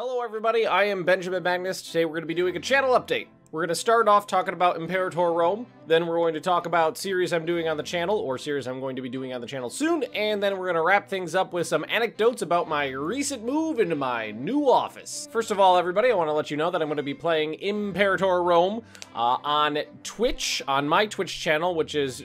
Hello everybody, I am Benjamin Magnus. Today we're going to be doing a channel update. We're going to start off talking about Imperator Rome, then we're going to talk about series I'm doing on the channel, or series I'm going to be doing on the channel soon, and then we're going to wrap things up with some anecdotes about my recent move into my new office. First of all, everybody, I want to let you know that I'm going to be playing Imperator Rome on Twitch, on my Twitch channel, which is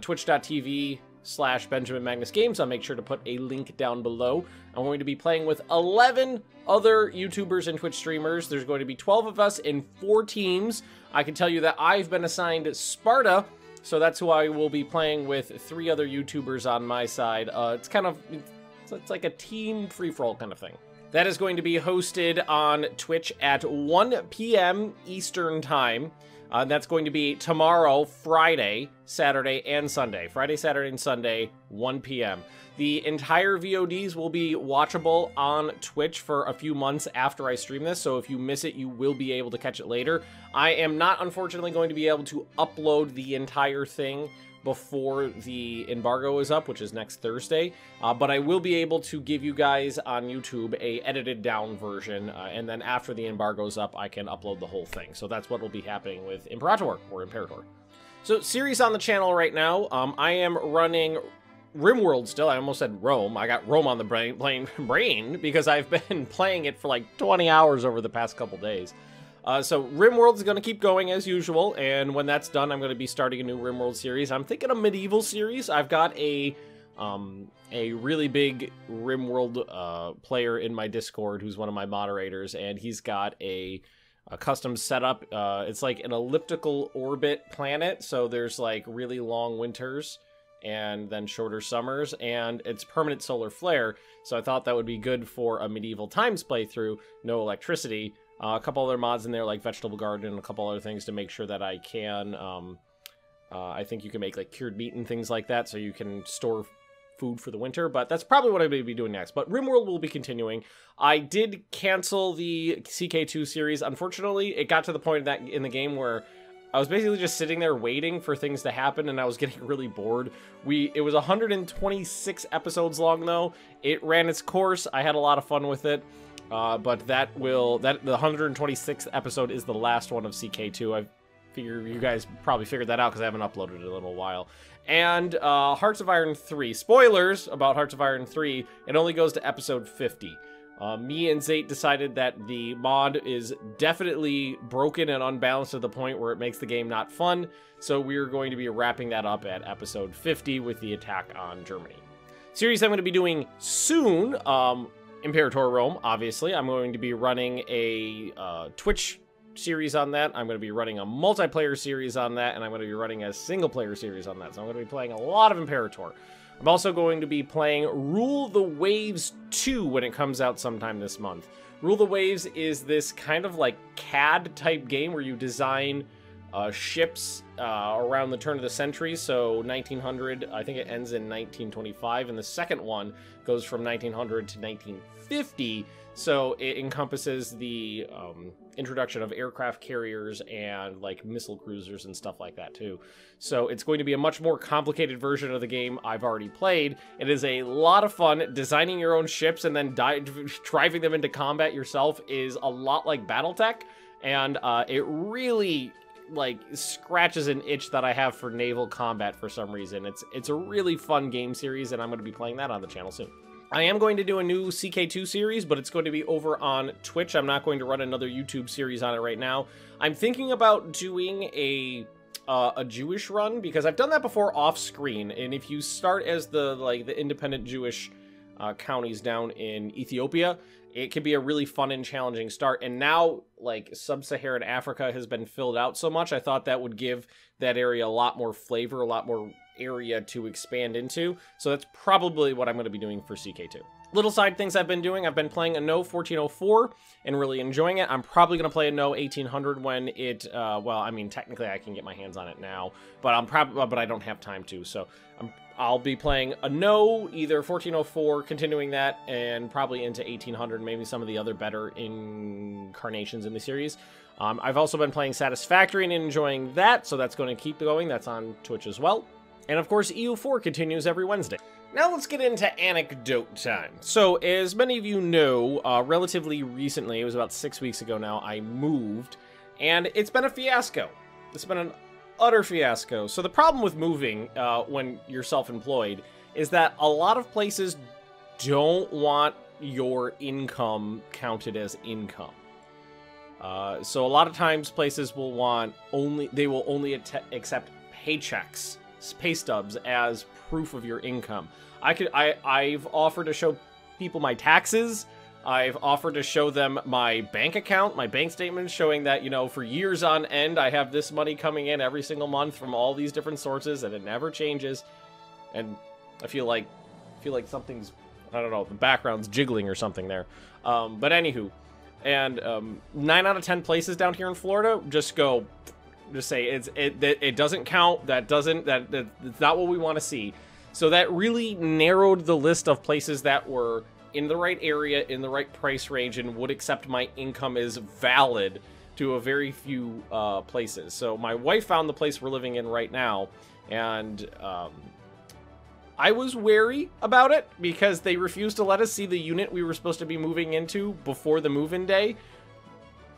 twitch.tv/Benjamin Magnus Games. I'll make sure to put a link down below. I'm going to be playing with 11 other YouTubers and Twitch streamers. There's going to be 12 of us in 4 teams. I can tell you that I've been assigned Sparta, so that's who I will be playing with 3 other YouTubers on my side. It's like a team free-for-all kind of thing. That is going to be hosted on Twitch at 1 p.m. Eastern Time. That's going to be tomorrow, Friday, Saturday, and Sunday. Friday, Saturday, and Sunday, 1 p.m. The entire VODs will be watchable on Twitch for a few months after I stream this, so if you miss it, you will be able to catch it later. I am not, unfortunately, going to be able to upload the entire thing before the embargo is up, which is next Thursday, but I will be able to give you guys on YouTube a edited down version, and then after the embargo is up, I can upload the whole thing. So that's what will be happening with Imperator, or Imperator. So, series on the channel right now, I am running RimWorld still. I almost said Rome. I got Rome on the brain because I've been playing it for like 20 hours over the past couple days. So RimWorld is going to keep going as usual, and when that's done, I'm going to be starting a new RimWorld series. I'm thinking a medieval series. I've got a really big RimWorld player in my Discord who's one of my moderators, and he's got a custom setup. It's like an elliptical orbit planet, so there's like really long winters and then shorter summers, and it's permanent solar flare, so I thought that would be good for a medieval times playthrough, no electricity. A couple other mods in there, like Vegetable Garden, and a couple other things to make sure that I can, I think you can make, like, cured meat and things like that, so you can store food for the winter, but that's probably what I'm going to be doing next. But RimWorld will be continuing. I did cancel the CK2 series. Unfortunately, it got to the point that in the game where I was basically just sitting there waiting for things to happen, and I was getting really bored. It was 126 episodes long, though. It ran its course. I had a lot of fun with it. But the 126th episode is the last one of CK2. I figure you guys probably figured that out because I haven't uploaded it in a little while. And Hearts of Iron 3. Spoilers about Hearts of Iron 3. It only goes to episode 50. Me and Zate decided that the mod is definitely broken and unbalanced to the point where it makes the game not fun. So we're going to be wrapping that up at episode 50 with the attack on Germany. Series I'm going to be doing soon, Imperator Rome, obviously. I'm going to be running a Twitch series on that. I'm going to be running a multiplayer series on that, and I'm going to be running a single-player series on that. So I'm going to be playing a lot of Imperator. I'm also going to be playing Rule the Waves 2 when it comes out sometime this month. Rule the Waves is this kind of like CAD-type game where you design ships around the turn of the century, so 1900, I think it ends in 1925, and the second one goes from 1900 to 1950, so it encompasses the introduction of aircraft carriers and like missile cruisers and stuff like that too. So it's going to be a much more complicated version of the game I've already played. It is a lot of fun. Designing your own ships and then driving them into combat yourself is a lot like BattleTech, and it really like scratches an itch that I have for naval combat for some reason. It's a really fun game series, and I'm going to be playing that on the channel soon. I am going to do a new CK2 series, but it's going to be over on Twitch. I'm not going to run another YouTube series on it right now. I'm thinking about doing a Jewish run, because I've done that before off screen, and if you start as the independent Jewish counties down in Ethiopia, it can be a really fun and challenging start. And now, like, sub-Saharan Africa has been filled out so much, I thought that would give that area a lot more flavor, a lot more area to expand into. So that's probably what I'm going to be doing for CK2. Little side things I've been doing. I've been playing a No 1404 and really enjoying it. I'm probably going to play a No 1800 when it, well, I mean, technically I can get my hands on it now, but I don't have time to. So I'll be playing a No, either 1404, continuing that, and probably into 1800, maybe some of the other better incarnations in the series. I've also been playing Satisfactory and enjoying that, so that's going to keep going. That's on Twitch as well. And of course, EU4 continues every Wednesday. Now let's get into anecdote time. So, as many of you know, relatively recently, it was about 6 weeks ago now, I moved, and it's been a fiasco. It's been an utter fiasco. So the problem with moving when you're self-employed is that a lot of places don't want your income counted as income. So a lot of times places will want they will only accept paychecks, pay stubs as proof of your income. I've offered to show people my taxes. I've offered to show them my bank account, my bank statement, showing that, you know, for years on end, I have this money coming in every single month from all these different sources, and it never changes. And I feel like something's, I don't know, the background's jiggling or something there. But anywho, and 9 out of 10 places down here in Florida just say it doesn't count. That's not what we want to see. So that really narrowed the list of places that were in the right area, in the right price range, and would accept my income as valid to a very few places. So my wife found the place we're living in right now, and I was wary about it because they refused to let us see the unit we were supposed to be moving into before the move-in day,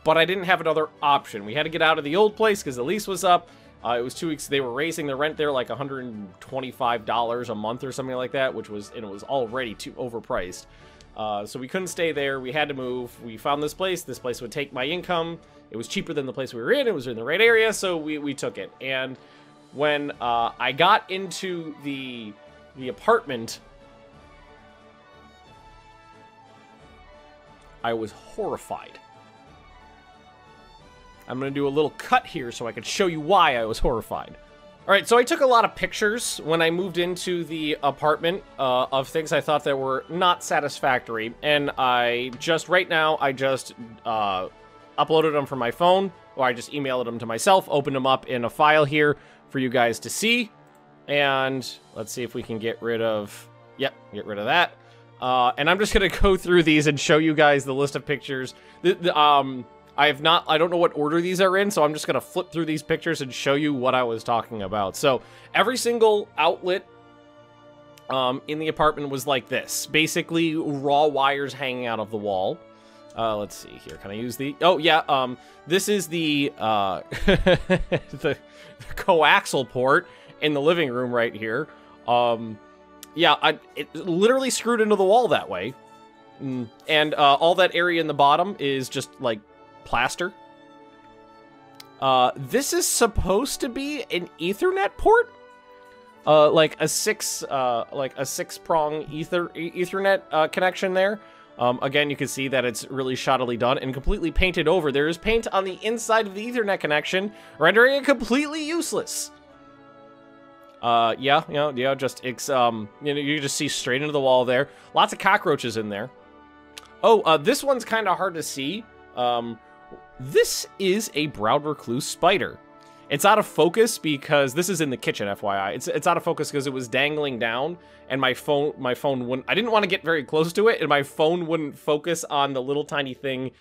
but I didn't have another option. We had to get out of the old place because the lease was up. It was 2 weeks. They were raising the rent there like $125 a month or something like that, which was, and it was already too overpriced. So we couldn't stay there. We had to move. We found this place. This place would take my income. It was cheaper than the place we were in. It was in the right area, so we took it. And when I got into the apartment, I was horrified. I'm going to do a little cut here so I can show you why I was horrified. All right, so I took a lot of pictures when I moved into the apartment of things I thought that were not satisfactory. And right now, I just uploaded them from my phone, or I just emailed them to myself, opened them up in a file here for you guys to see. And let's see if we can get rid of, yep, get rid of that. And I'm just going to go through these and show you guys the list of pictures. I don't know what order these are in, so I'm just going to flip through these pictures and show you what I was talking about. So every single outlet in the apartment was like this. Basically, raw wires hanging out of the wall. Let's see here. Can I use the... Oh, yeah. This is the, the coaxial port in the living room right here. Yeah, it literally screwed into the wall that way. And all that area in the bottom is just, like, plaster. This is supposed to be an Ethernet port, like a six-prong Ethernet connection there. Again, you can see that it's really shoddily done and completely painted over. There is paint on the inside of the Ethernet connection, rendering it completely useless. Yeah, just it's you just see straight into the wall there. Lots of cockroaches in there. Oh, this one's kind of hard to see. This is a brown recluse spider. It's out of focus because this is in the kitchen, FYI. It's out of focus because it was dangling down, and my phone wouldn't. I didn't want to get very close to it, and my phone wouldn't focus on the little tiny thing,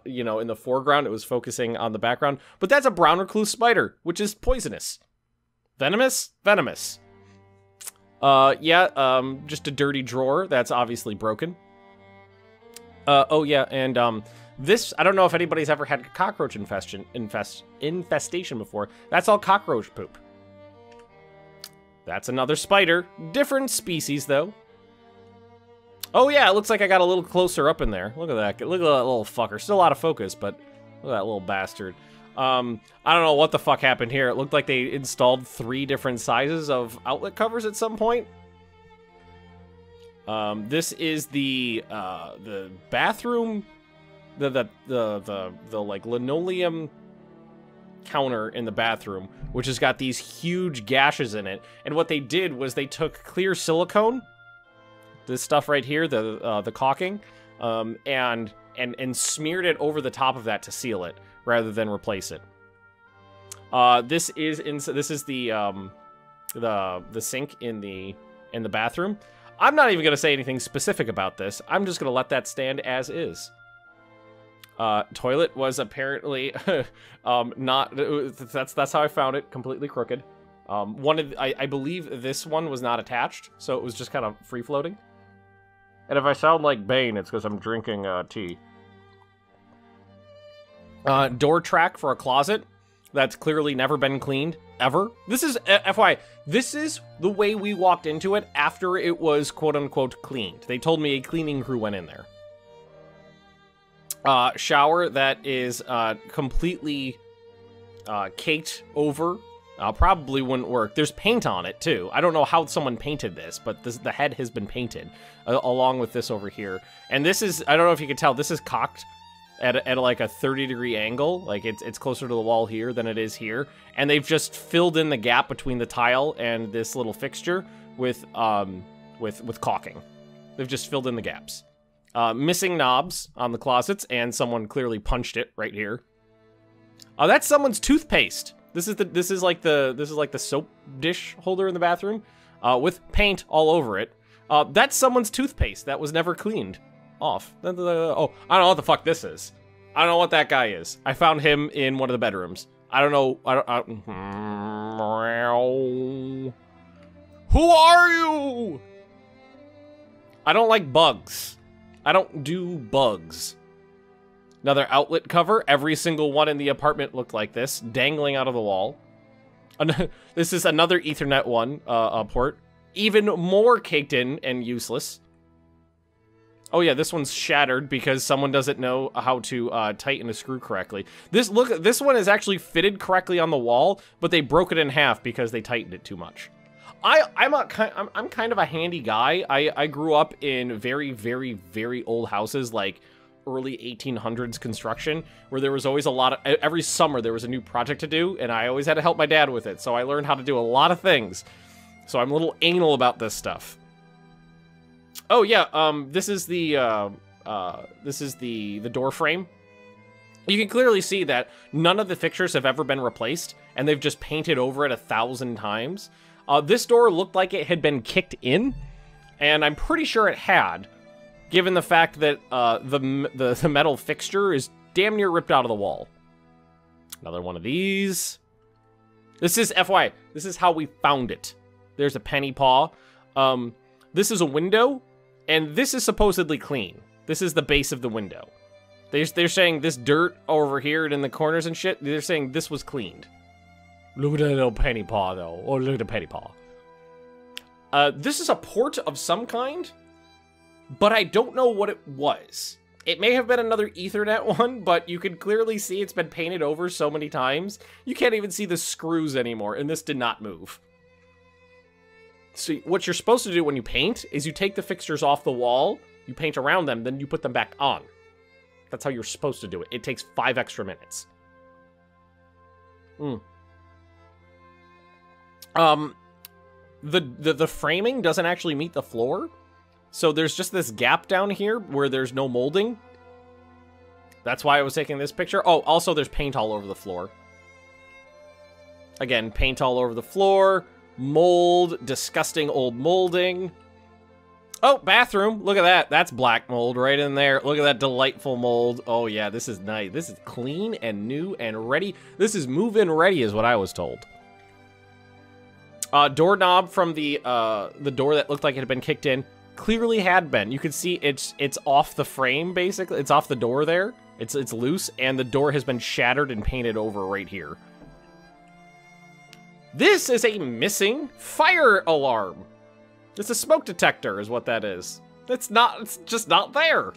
you know, in the foreground. It was focusing on the background. But that's a brown recluse spider, which is poisonous. Venomous? Venomous. Yeah, just a dirty drawer that's obviously broken. Oh yeah, and this, I don't know if anybody's ever had cockroach infestation before. That's all cockroach poop. That's another spider. Different species, though. Oh, yeah, it looks like I got a little closer up in there. Look at that. Look at that little fucker. Still out of focus, but look at that little bastard. I don't know what the fuck happened here. It looked like they installed 3 different sizes of outlet covers at some point. This is the bathroom... The like linoleum counter in the bathroom, which has got these huge gashes in it. And what they did was they took clear silicone, this stuff right here, the caulking, and smeared it over the top of that to seal it rather than replace it. This is the sink in the bathroom. I'm not even gonna say anything specific about this. I'm just gonna let that stand as is. Toilet was apparently not. That's how I found it, completely crooked. I believe this one was not attached, so it was just kind of free-floating. And if I sound like Bane, it's because I'm drinking tea. Door track for a closet that's clearly never been cleaned, ever. This is, FYI, this is the way we walked into it after it was quote-unquote cleaned. They told me a cleaning crew went in there. Shower that is completely caked over. Probably wouldn't work. There's paint on it, too. I don't know how someone painted this, but the head has been painted, along with this over here. And this is, I don't know if you can tell, this is cocked at like a 30-degree angle. Like, it's closer to the wall here than it is here. And they've just filled in the gap between the tile and this little fixture with caulking. They've just filled in the gaps. Missing knobs on the closets, and someone clearly punched it right here. That's someone's toothpaste. This is like the soap dish holder in the bathroom, with paint all over it. That's someone's toothpaste that was never cleaned off. Oh, I don't know what the fuck this is. I don't know what that guy is. I found him in one of the bedrooms. I don't know. Who are you? I don't like bugs. I don't do bugs. Another outlet cover. Every single one in the apartment looked like this, dangling out of the wall. This is another Ethernet one port. Even more caked in and useless. Oh yeah, this one's shattered because someone doesn't know how to tighten a screw correctly. This one is actually fitted correctly on the wall, but they broke it in half because they tightened it too much. I'm kind of a handy guy. I grew up in very, very, very old houses, like early 1800s construction, where there was always a lot of, every summer there was a new project to do, and I always had to help my dad with it, so I learned how to do a lot of things. So I'm a little anal about this stuff. Oh yeah, this is the door frame. You can clearly see that none of the fixtures have ever been replaced, and they've just painted over it 1,000 times. This door looked like it had been kicked in, and I'm pretty sure it had, given the fact that the metal fixture is damn near ripped out of the wall. Another one of these. This is, FYI, this is how we found it. There's a penny paw. This is a window, and this is supposedly clean. This is the base of the window. They're saying this dirt over here and in the corners and shit, they're saying this was cleaned. Look at that little penny paw, though. Oh, look at the penny paw. This is a port of some kind, but I don't know what it was. It may have been another Ethernet one, but you can clearly see it's been painted over so many times. You can't even see the screws anymore, and this did not move. So what you're supposed to do when you paint is you take the fixtures off the wall, you paint around them, then you put them back on. That's how you're supposed to do it. It takes 5 extra minutes. The framing doesn't actually meet the floor. So there's just this gap down here where there's no molding. That's why I was taking this picture. Oh, also there's paint all over the floor. Again, paint all over the floor. Mold, disgusting old molding. Oh, bathroom. Look at that. That's black mold right in there. Look at that delightful mold. Oh yeah, this is nice. This is clean and new and ready. This is move-in ready is what I was told. Doorknob from the door that looked like it had been kicked in. Clearly had been. You can see it's off the frame, basically. It's off the door there. It's loose, and the door has been shattered and painted over right here. This is a missing fire alarm. It's a smoke detector is what that is. It's just not there.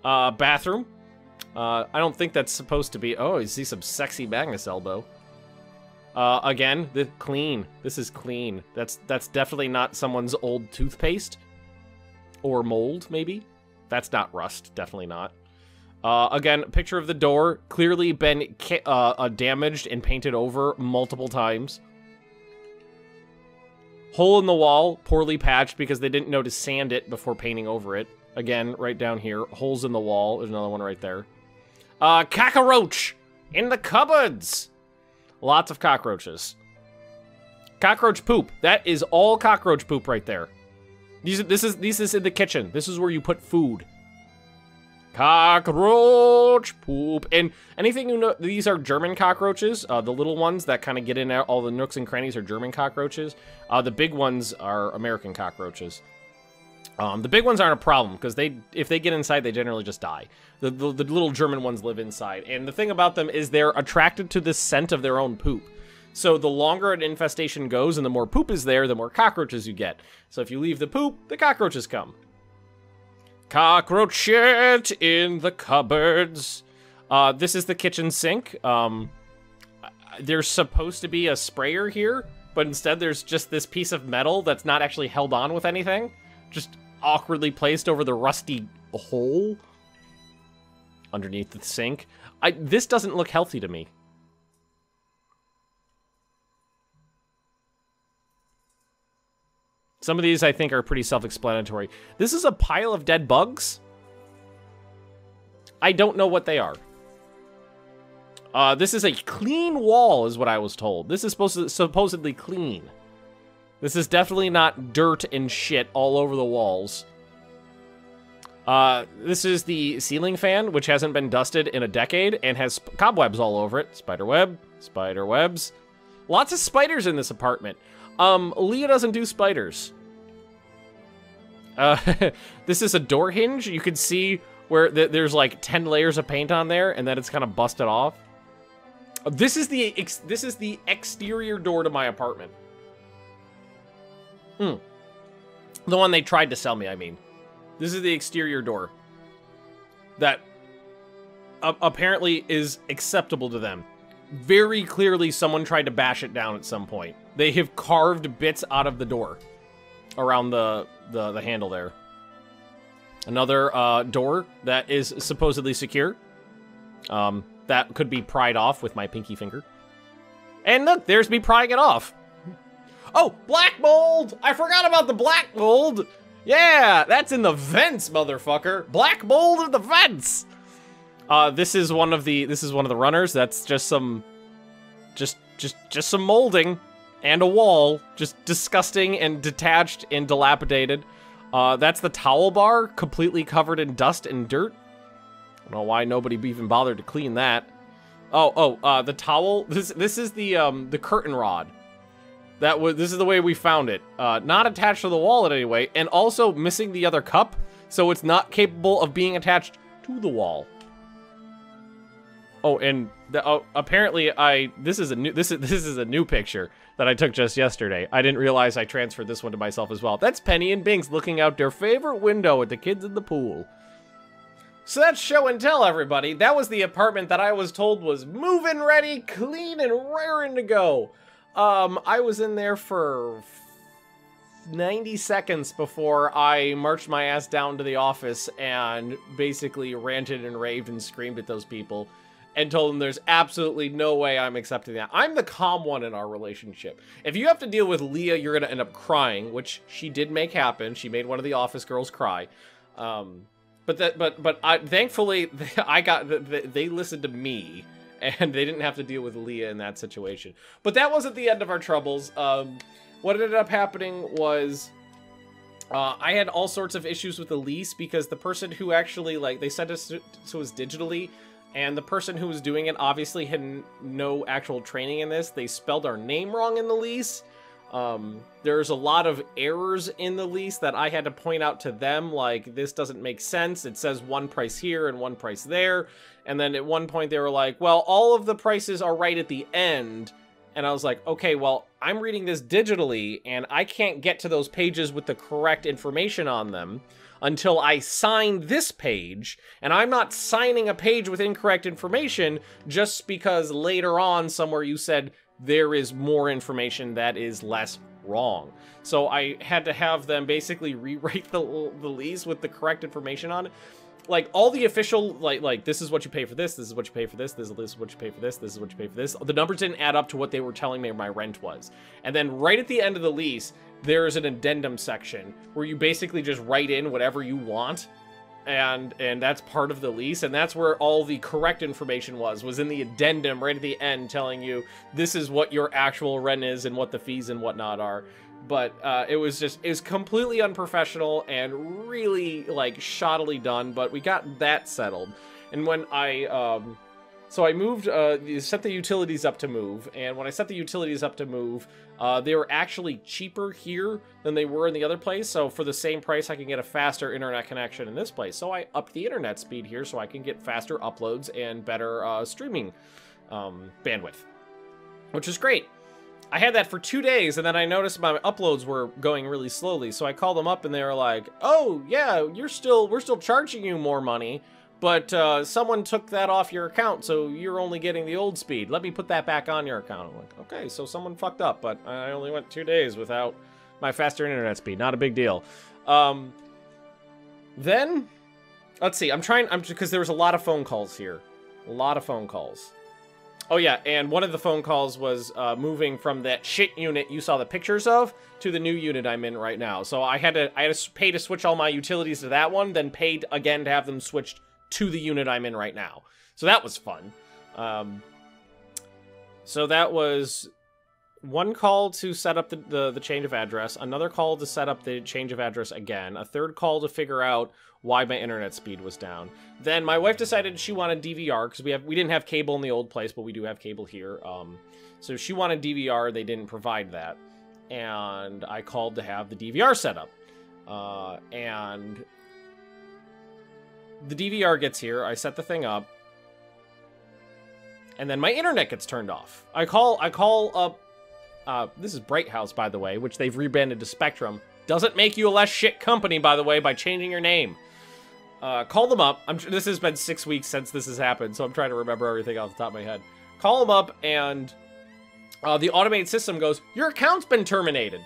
Bathroom. I don't think that's supposed to be... Oh, you see some sexy Magnus elbow. Again, clean. This is clean. That's definitely not someone's old toothpaste. Or mold, maybe. That's not rust. Definitely not. Again, picture of the door. Clearly been damaged and painted over multiple times. Hole in the wall. Poorly patched because they didn't know to sand it before painting over it. Again, right down here. Holes in the wall. There's another one right there. Cockroach in the cupboards. Lots of cockroaches. Cockroach poop. That is all cockroach poop right there. This is in the kitchen. This is where you put food. Cockroach poop. And anything you know, these are German cockroaches. The little ones that kind of get in all the nooks and crannies are German cockroaches. The big ones are American cockroaches. The big ones aren't a problem because if they get inside, they generally just die. The little German ones live inside. And the thing about them is they're attracted to the scent of their own poop. So the longer an infestation goes and the more poop is there, the more cockroaches you get. So if you leave the poop, the cockroaches come. Cockroach shit in the cupboards. This is the kitchen sink. There's supposed to be a sprayer here, but instead there's just this piece of metal that's not actually held on with anything. Just awkwardly placed over the rusty hole underneath the sink. This doesn't look healthy to me. Some of these, I think, are pretty self-explanatory. This is a pile of dead bugs. I don't know what they are. This is a clean wall, is what I was told. This is supposedly clean. This is definitely not dirt and shit all over the walls. This is the ceiling fan, which hasn't been dusted in a decade and has cobwebs all over it. Spider webs. Lots of spiders in this apartment. Leah doesn't do spiders. This is a door hinge. You can see where there's like 10 layers of paint on there, and then it's kind of busted off. This is the exterior door to my apartment. The one they tried to sell me, I mean. This is the exterior door that apparently is acceptable to them. Very clearly, someone tried to bash it down at some point. They have carved bits out of the door around the handle there. Another door that is supposedly secure. That could be pried off with my pinky finger. And look, there's me prying it off. Oh, black mold! I forgot about the black mold! Yeah, that's in the vents, motherfucker. Black mold in the vents! This is one of the runners. That's just some some molding and a wall, just disgusting and detached and dilapidated. That's the towel bar, completely covered in dust and dirt. I don't know why nobody even bothered to clean that. The towel. This is the curtain rod. This is the way we found it. Not attached to the wall in any way, and also missing the other cup, so it's not capable of being attached to the wall. Oh, and apparently this is a new picture that I took just yesterday. I didn't realize I transferred this one to myself as well. That's Penny and Binks looking out their favorite window at the kids in the pool. So that's show and tell, everybody. That was the apartment that I was told was move-in ready, clean, and raring to go. I was in there for 90 seconds before I marched my ass down to the office and basically ranted and raved and screamed at those people and told them there's absolutely no way I'm accepting that. I'm the calm one in our relationship. If you have to deal with Leah, you're gonna end up crying, which she did make happen. She made one of the office girls cry. Thankfully, they listened to me, and they didn't have to deal with Leah in that situation. But that wasn't the end of our troubles. What ended up happening was I had all sorts of issues with the lease because the person who actually, they sent us to us digitally, and the person who was doing it obviously had no actual training in this. They spelled our name wrong in the lease. There's a lot of errors in the lease that I had to point out to them, like, this doesn't make sense. It says one price here and one price there. And then at one point they were like, well, all of the prices are right at the end. And I was like, okay, well, I'm reading this digitally and I can't get to those pages with the correct information on them until I sign this page. And I'm not signing a page with incorrect information just because later on somewhere you said there is more information that is less wrong. So I had to have them basically rewrite the lease with the correct information on it. Like, all the official, like this is what you pay for this is what you pay for this is what you pay for this is what you pay for this. The numbers didn't add up to what they were telling me my rent was. And then right at the end of the lease, there's an addendum section where you basically just write in whatever you want. And that's part of the lease, and that's where all the correct information was in the addendum right at the end telling you this is what your actual rent is and what the fees and whatnot are. But it was completely unprofessional and really, like, shoddily done, but we got that settled. And when so I moved, set the utilities up to move, and when I set the utilities up to move, they were actually cheaper here than they were in the other place, so for the same price I can get a faster internet connection in this place. So I upped the internet speed here so I can get faster uploads and better streaming bandwidth, which is great. I had that for 2 days, and then I noticed my uploads were going really slowly, so I called them up, and they were like, oh, yeah, we're still charging you more money, but someone took that off your account, so you're only getting the old speed. Let me put that back on your account. I'm like, okay, so someone fucked up, but I only went 2 days without my faster internet speed. Not a big deal. Then, let's see, because there was a lot of phone calls here. A lot of phone calls. Oh yeah, and one of the phone calls was moving from that shit unit you saw the pictures of to the new unit I'm in right now. So I had to pay to switch all my utilities to that one, then paid again to have them switched to the unit I'm in right now. So that was fun. So that was one call to set up the change of address, another call to set up the change of address again, a third call to figure out why my internet speed was down. Then my wife decided she wanted DVR, because we didn't have cable in the old place, but we do have cable here. So she wanted DVR, they didn't provide that. And I called to have the DVR set up. And the DVR gets here, I set the thing up, and then my internet gets turned off. I call up, this is Bright House, by the way, which they've rebranded to Spectrum. Doesn't make you a less shit company, by the way, by changing your name. Call them up. This has been 6 weeks since this has happened, so I'm trying to remember everything off the top of my head. Call them up, and the automated system goes, your account's been terminated.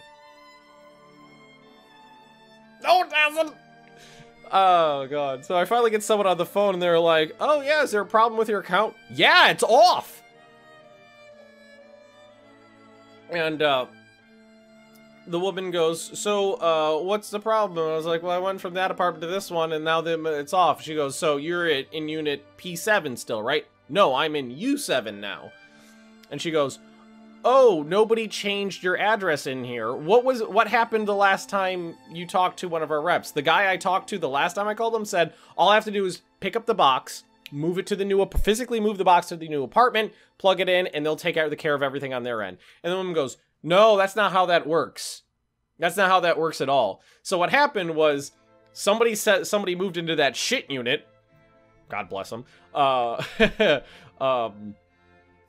No, it hasn't. Oh, God. So I finally get someone on the phone, and they're like, oh, yeah, is there a problem with your account? Yeah, it's off. And, the woman goes, so, what's the problem? And I was like, well, I went from that apartment to this one, and now it's off. She goes, so you're in unit P7 still, right? No, I'm in U7 now. And she goes, oh, nobody changed your address in here. What happened the last time you talked to one of our reps? The guy I talked to the last time I called him said, all I have to do is pick up the box, move it to the new, physically move the box to the new apartment, plug it in, and they'll take care of everything on their end. And the woman goes, no, that's not how that works. That's not how that works at all. So what happened was somebody moved into that shit unit. God bless them.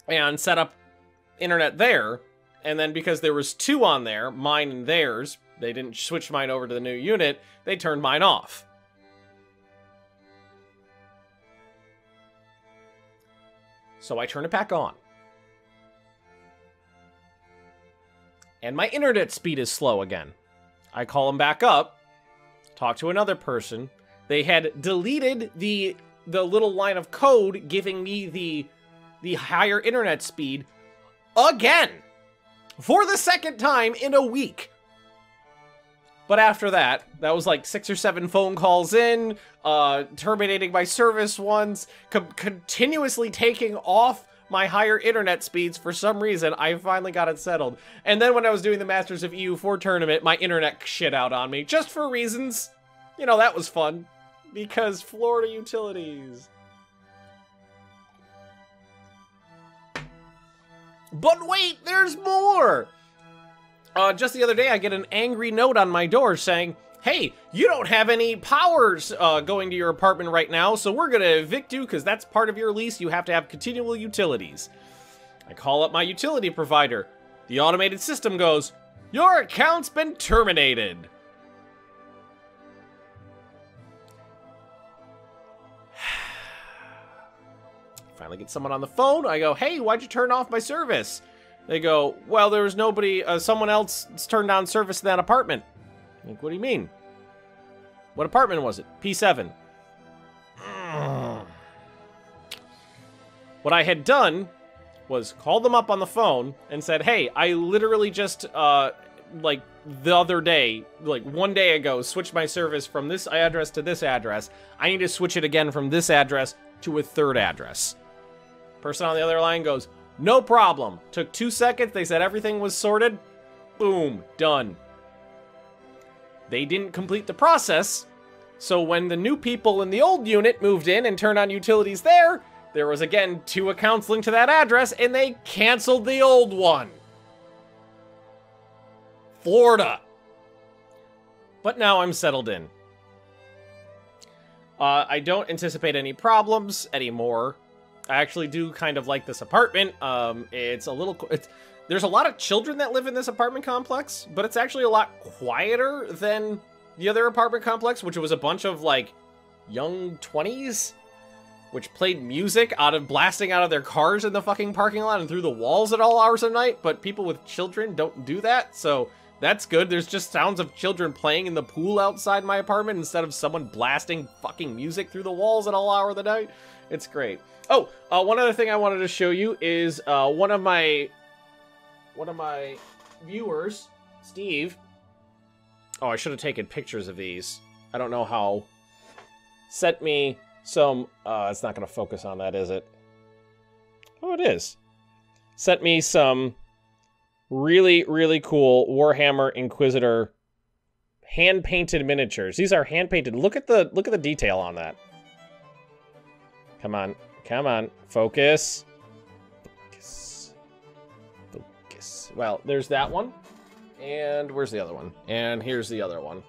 And set up internet there. And then because there was 2 on there, mine and theirs, they didn't switch mine over to the new unit. They turned mine off. So I turn it back on. And my internet speed is slow again. I call them back up, talk to another person. They had deleted the little line of code giving me the higher internet speed again for the second time in a week. But after that was like 6 or 7 phone calls in, terminating my service once, continuously taking off my higher internet speeds. For some reason, I finally got it settled. And then when I was doing the Masters of EU4 tournament, my internet shit out on me, just for reasons. You know, that was fun. Because Florida utilities. But wait, there's more! Just the other day, I get an angry note on my door saying, hey, you don't have any powers going to your apartment right now, so we're going to evict you because that's part of your lease. You have to have continual utilities. I call up my utility provider. The automated system goes, your account's been terminated. Finally get someone on the phone. I go, hey, why'd you turn off my service? They go, well, there was nobody, someone else turned on service in that apartment. Like, what do you mean? What apartment was it? P7. What I had done was call them up on the phone and said, hey, I literally just, like, the other day, like, 1 day ago, switched my service from this address to this address. I need to switch it again from this address to a third address. Person on the other line goes, no problem. Took 2 seconds. They said everything was sorted. Boom. Done. They didn't complete the process, so when the new people in the old unit moved in and turned on utilities there was again 2 accounts linked to that address, and they canceled the old one. Florida. But now I'm settled in. I don't anticipate any problems anymore. I actually do kind of like this apartment. It's a little... There's a lot of children that live in this apartment complex, but it's actually a lot quieter than the other apartment complex, which was a bunch of, like, young 20s, which played music blasting out of their cars in the fucking parking lot and through the walls at all hours of night, but people with children don't do that, so that's good. There's just sounds of children playing in the pool outside my apartment instead of someone blasting fucking music through the walls at all hour of the night. It's great. Oh, one other thing I wanted to show you is one of my viewers, Steve. Oh, I should have taken pictures of these. I don't know how. Sent me some, it's not going to focus on that, is it? Oh, it is. Sent me some really, really cool Warhammer Inquisitor hand-painted miniatures. These are hand-painted. Look at the detail on that. Come on. Come on. Focus. Focus. Focus. Well, there's that one. And where's the other one? And here's the other one.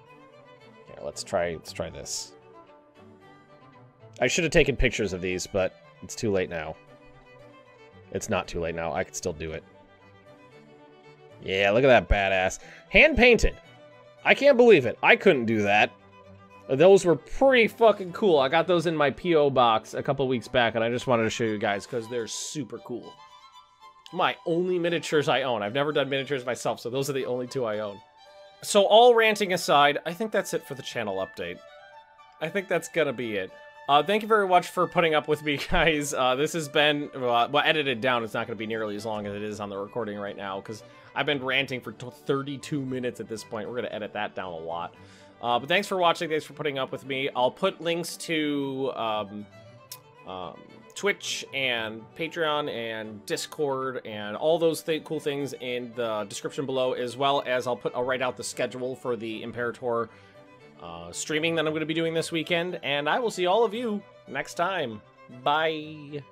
Here, let's try this. I should have taken pictures of these, but it's too late now. It's not too late now. I could still do it. Yeah, look at that badass. Hand-painted. I can't believe it. I couldn't do that. Those were pretty fucking cool. I got those in my P.O. box a couple weeks back, and I just wanted to show you guys because they're super cool. My only miniatures I own. I've never done miniatures myself, so those are the only 2 I own. So all ranting aside, I think that's it for the channel update. I think that's gonna be it. Thank you very much for putting up with me, guys. This has been, well, edited down. It's not going to be nearly as long as it is on the recording right now, because I've been ranting for 32 minutes at this point. We're going to edit that down a lot. But thanks for watching. Thanks for putting up with me. I'll put links to Twitch and Patreon and Discord and all those cool things in the description below, as well as I'll write out the schedule for the Imperator streaming that I'm going to be doing this weekend, and I will see all of you next time. Bye.